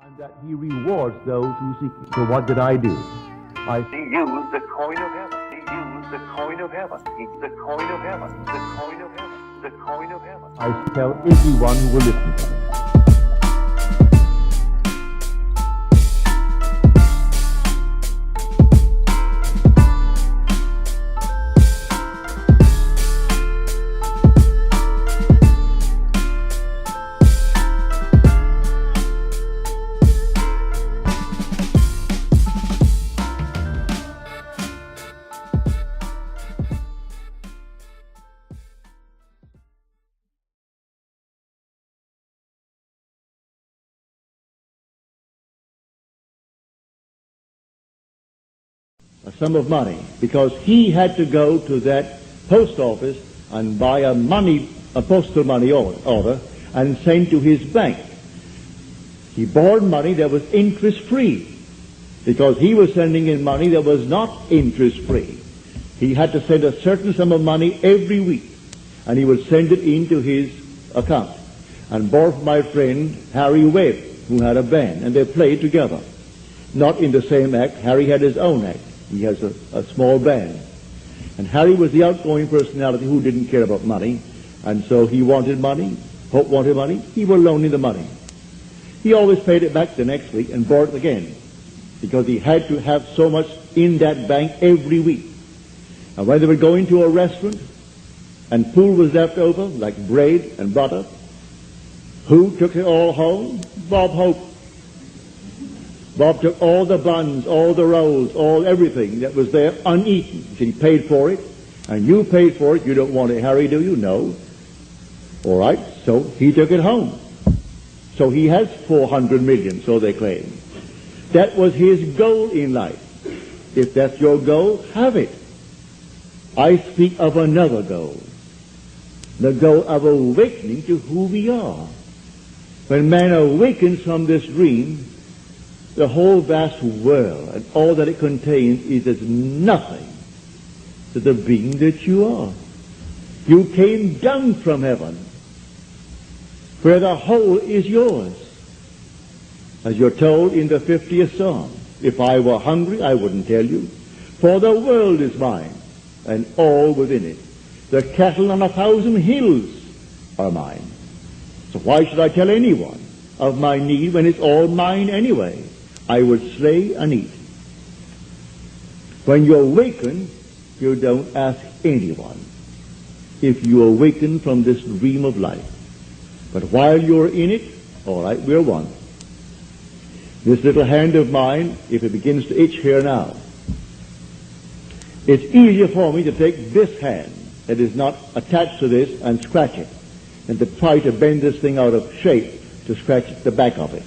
and that he rewards those who seek him. So what did I do? He used the coin of heaven. He used the coin of heaven. The coin of heaven. The coin of heaven. The coin of heaven. I tell everyone who will listen to me. A sum of money, because he had to go to that post office and buy a postal money order and send to his bank. He borrowed money that was interest-free, because he was sending in money that was not interest-free. He had to send a certain sum of money every week, and he would send it into his account. And borrowed from my friend Harry Webb, who had a band, and they played together. Not in the same act. Harry had his own act. He has a small band. And Harry was the outgoing personality who didn't care about money. And so he wanted money. Hope wanted money. He would loan him the money. He always paid it back the next week and borrowed it again, because he had to have so much in that bank every week. And when they were going to a restaurant and food was left over, like bread and butter, who took it all home? Bob Hope. Bob took all the buns, all the rolls, everything that was there uneaten. He paid for it, and you paid for it. You don't want it, Harry, do you? No. All right, so he took it home. So he has 400 million, so they claim. That was his goal in life. If that's your goal, have it. I speak of another goal. The goal of awakening to who we are. When man awakens from this dream, the whole vast world and all that it contains is as nothing to the being that you are. You came down from heaven, where the whole is yours. As you're told in the 50th Psalm, if I were hungry, I wouldn't tell you, for the world is mine, and all within it. The cattle on 1,000 hills are mine. So why should I tell anyone of my need when it's all mine anyway? I would slay and eat. When you awaken, you don't ask anyone if you awaken from this dream of life. But while you're in it, all right, we're one. This little hand of mine, if it begins to itch here now, it's easier for me to take this hand that is not attached to this and scratch it than to try to bend this thing out of shape to scratch the back of it.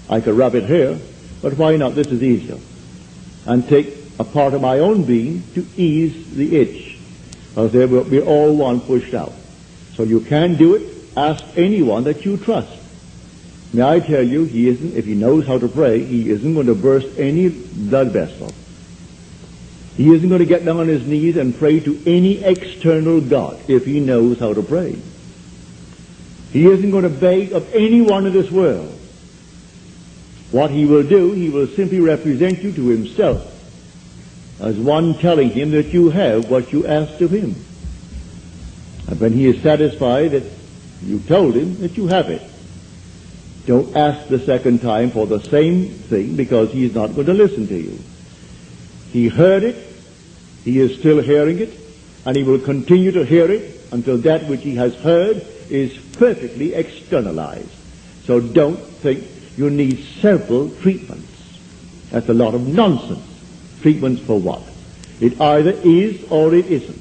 I could rub it here, but why not? This is easier. And take a part of my own being to ease the itch. Because we're all one pushed out. So you can do it. Ask anyone that you trust. May I tell you, if he knows how to pray, he isn't going to burst any blood vessel. He isn't going to get down on his knees and pray to any external God if he knows how to pray. He isn't going to beg of anyone in this world. What he will do, he will simply represent you to himself as one telling him that you have what you asked of him. And when he is satisfied that you told him that you have it, don't ask the second time for the same thing, because he is not going to listen to you. He heard it, he is still hearing it, and he will continue to hear it until that which he has heard is perfectly externalized. So don't think you need several treatments. That's a lot of nonsense. Treatments for what? It either is or it isn't.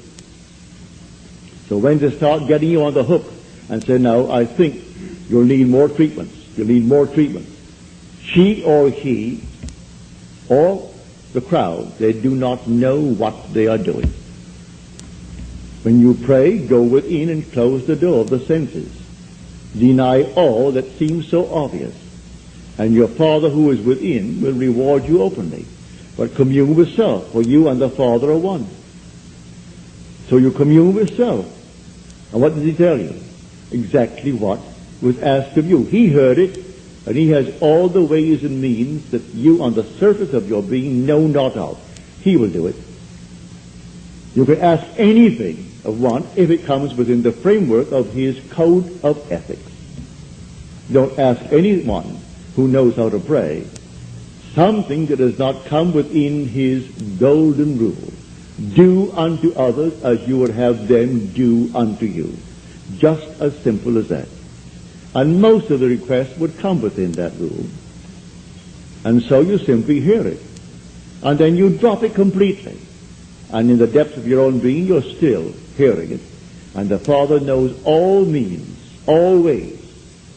So when they start getting you on the hook and say, no, I think you'll need more treatments. You'll need more treatments. She or he or the crowd, they do not know what they are doing. When you pray, go within and close the door of the senses. Deny all that seems so obvious. And your Father who is within will reward you openly. But commune with self, for you and the Father are one. So you commune with self. And what does he tell you? Exactly what was asked of you. He heard it, And he has all the ways and means that you on the surface of your being know not of. He will do it. You can ask anything of one if it comes within the framework of his code of ethics. Don't ask anyone who knows how to pray something that does not come within his golden rule. Do unto others as you would have them do unto you. Just as simple as that. And most of the requests would come within that rule. And so you simply hear it. And then you drop it completely. And in the depths of your own being, you're still hearing it. And the Father knows all means, all ways.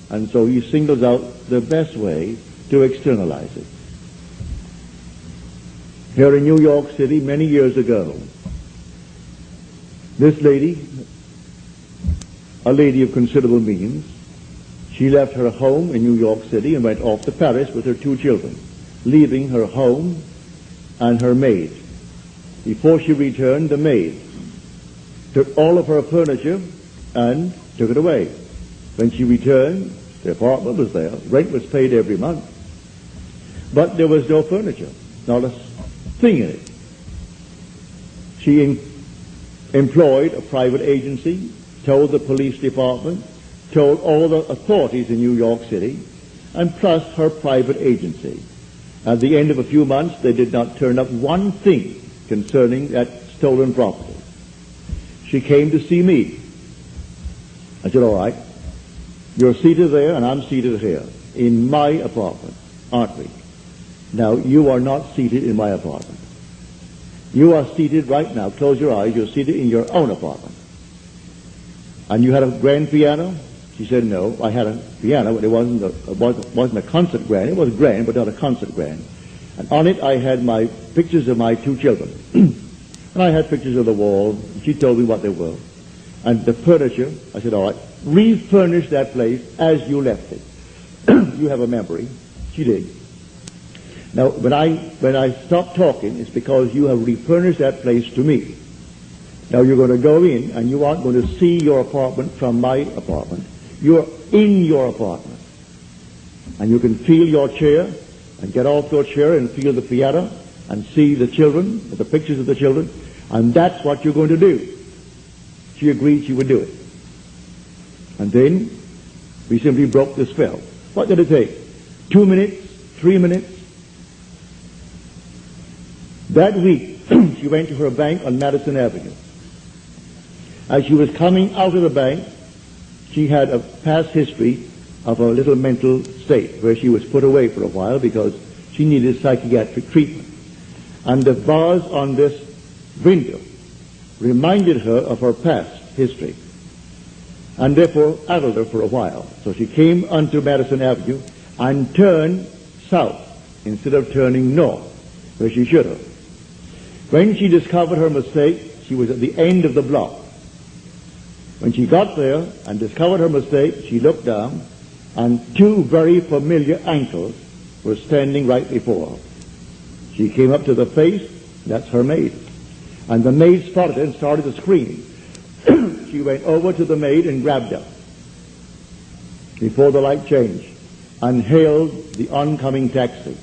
And so he singles out the best way to externalize it. Here in New York City, many years ago, this lady, a lady of considerable means, she left her home in New York City and went off to Paris with her 2 children, leaving her home and her maid. Before she returned, the maid took all of her furniture and took it away. When she returned, the apartment was there. Rent was paid every month. But there was no furniture, not a thing in it. She employed a private agency, told the police department, told all the authorities in New York City, and plus her private agency. At the end of a few months, they did not turn up one thing concerning that stolen property. She came to see me. I said, all right, you're seated there and I'm seated here in my apartment, aren't we? Now, you are not seated in my apartment. You are seated right now. Close your eyes. You're seated in your own apartment. And you had a grand piano? She said, no, I had a piano, but it wasn't a concert grand. It was grand, but not a concert grand. And on it I had my pictures of my 2 children. And I had pictures of the wall. She told me what they were. And the furniture, I said, all right, refurnish that place as you left it. You have a memory. She did. Now, when I stopped talking, it's because you have refurnished that place to me. Now you're going to go in, and you aren't going to see your apartment from my apartment. You're in your apartment. And you can feel your chair, and get off your chair and feel the piano, and see the children, the pictures of the children, and that's what you're going to do. She agreed she would do it. And then we simply broke the spell. What did it take? 2 minutes? 3 minutes? That week, she went to her bank on Madison Avenue. As she was coming out of the bank, she had a past history of a little mental state where she was put away for a while because she needed psychiatric treatment. And the bars on this window reminded her of her past history and therefore addled her for a while. So she came onto Madison Avenue and turned south instead of turning north, where she should have. When she discovered her mistake, she was at the end of the block. When she got there and discovered her mistake, she looked down, and 2 very familiar ankles were standing right before her. She came up to the face. That's her maid. And the maid spotted it and started to scream. She went over to the maid and grabbed her before the light changed and hailed the oncoming taxi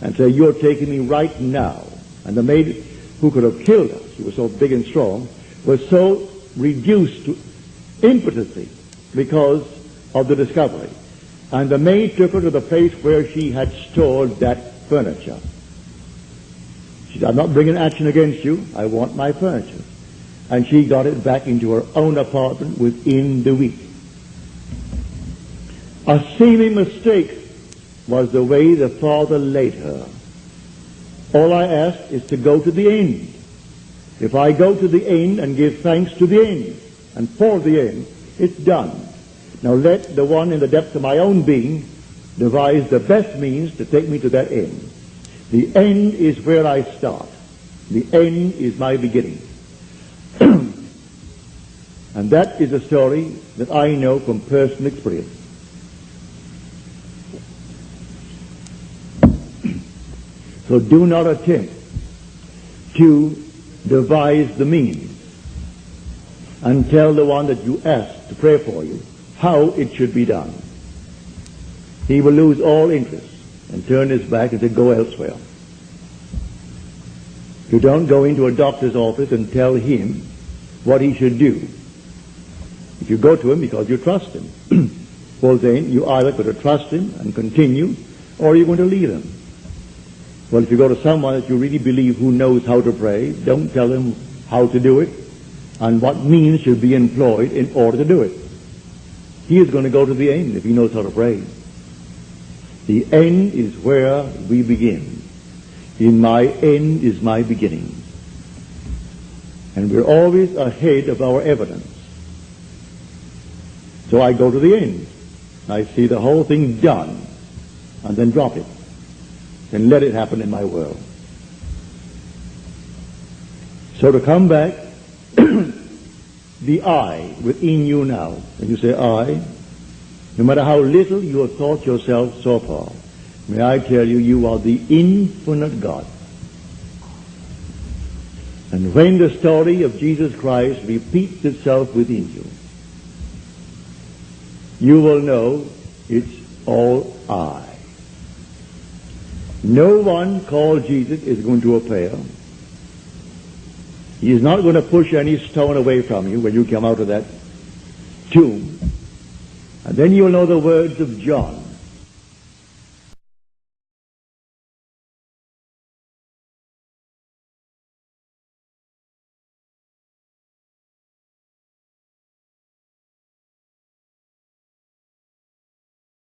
and said, you're taking me right now. And the maid, who could have killed her, she was so big and strong, was so reduced to impotency because of the discovery. And the maid took her to the place where she had stored that furniture. She said, I'm not bringing action against you. I want my furniture. And she got it back into her own apartment within the week. A seeming mistake was the way the Father laid her. All I ask is to go to the end. If I go to the end and give thanks to the end and for the end, it's done. Now let the one in the depths of my own being devise the best means to take me to that end. The end is where I start. The end is my beginning. And that is a story that I know from personal experience. So do not attempt to devise the means and tell the one that you ask to pray for you how it should be done. he will lose all interest and turn his back and say, go elsewhere. You don't go into a doctor's office and tell him what he should do. If you go to him because you trust him, well then you either got to trust him and continue, or you're going to leave him. Well, if you go to someone that you really believe who knows how to pray, don't tell him how to do it and what means should be employed in order to do it. He is going to go to the end if he knows how to pray. The end is where we begin. In my end is my beginning. And we're always ahead of our evidence. So I go to the end. I see the whole thing done and then drop it and let it happen in my world. So to come back, the I within you now, when you say I, no matter how little you have thought yourself so far, may I tell you, you are the infinite God. And when the story of Jesus Christ repeats itself within you, you will know it's all I. No one called Jesus is going to appear. He is not going to push any stone away from you when you come out of that tomb. And then you'll know the words of John.